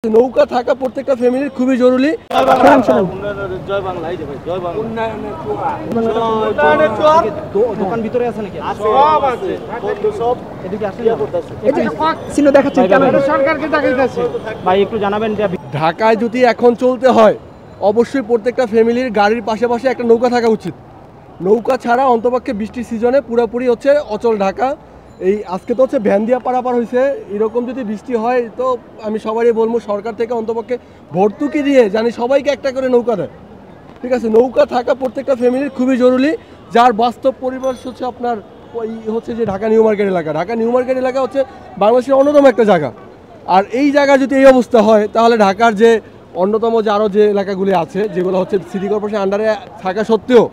নৌকা থাকা প্রত্যেকটা ফ্যামিলির খুবই জরুরি। দোকান ভিতরে আছে নাকি? ভাই একটু জানাবেন যে ঢাকায় যদি এখন চলতে হয় অবশ্যই প্রত্যেকটা ফ্যামিলির গাড়ির পাশাপাশি একটা নৌকা থাকা উচিত। নৌকা ছাড়া অন্তপক্ষে বৃষ্টির সিজনে পুরোপুরি হচ্ছে অচল ঢাকা। এই আজকে তো হচ্ছে ভ্যান দিয়া পারাপার হয়েছে, এরকম যদি বৃষ্টি হয় তো আমি সবারই বলবো সরকার থেকে অন্তপক্ষে ভর্তুকি দিয়ে জানি সবাইকে একটা করে নৌকা দেয়। ঠিক আছে, নৌকা থাকা প্রত্যেকটা ফ্যামিলির খুবই জরুরি। যার বাস্তব পরিবেশ হচ্ছে আপনার ওই হচ্ছে যে ঢাকা নিউ মার্কেট এলাকা। ঢাকা নিউ মার্কেট এলাকা হচ্ছে বাংলাদেশের অন্যতম একটা জায়গা। আর এই জায়গা যদি এই অবস্থা হয় তাহলে ঢাকার যে অন্যতম যে আরও যে এলাকাগুলি আছে যেগুলো হচ্ছে সিটি কর্পোরেশন আন্ডারে থাকা সত্ত্বেও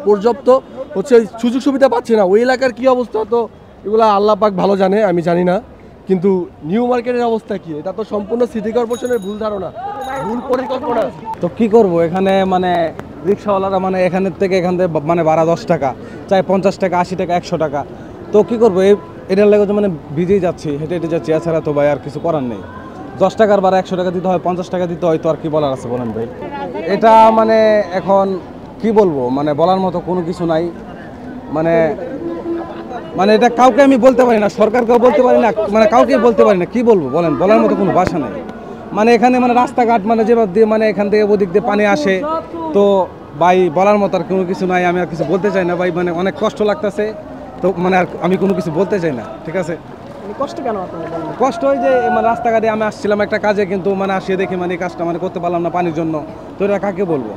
পর্যাপ্ত হচ্ছে সুযোগ সুবিধা পাচ্ছে না, ওই এলাকার কী অবস্থা তো এগুলো আল্লাহ পাক ভালো জানে, আমি জানি না। কিন্তু নিউ মার্কেটের অবস্থা কি, এটা তো সম্পূর্ণ সিটি কর্পোরেশনের ভুল ধারণা, ভুল পরিকল্পনা। তো কি করব, এখানে মানে রিক্সাওয়ালারা মানে এখান থেকে মানে ভাড়া 10 টাকা, চাই 50 টাকা, 80 টাকা, 100 টাকা। তো কি করবো, এটার লেগে তো মানে ভিজেই যাচ্ছি, হেঁটে হেঁটে যাচ্ছি, এছাড়া তো ভাই আর কিছু করার নেই। 10 টাকার ভাড়া 100 টাকা দিতে হয়, 50 টাকা দিতে হয়, তো আর কি বলার আছে বলেন ভাই। এটা মানে এখন কি বলবো, মানে বলার মতো কোনো কিছু নাই। মানে মানে এটা কাউকে আমি বলতে পারি না, সরকারকেও বলতে পারি না, মানে কাউকেই বলতে পারি না, কি বলবো বলেন, বলার মতো কোনো ভাষা নেই। মানে এখানে মানে রাস্তাঘাট মানে যেভাবে দিয়ে মানে এখান থেকে ওদিক দিয়ে পানি আসে, তো ভাই বলার মতো আর কোনো কিছু নাই। আমি আর কিছু বলতে চাই না ভাই, মানে অনেক কষ্ট লাগতেছে, তো মানে আর আমি কোনো কিছু বলতে চাই না। ঠিক আছে, কষ্ট কেন? কষ্ট হয় যে মানে রাস্তাঘাটে আমি আসছিলাম একটা কাজে, কিন্তু মানে আসিয়ে দেখি মানে কাজটা মানে করতে পারলাম না পানির জন্য, তো এটা কাকে বলবো।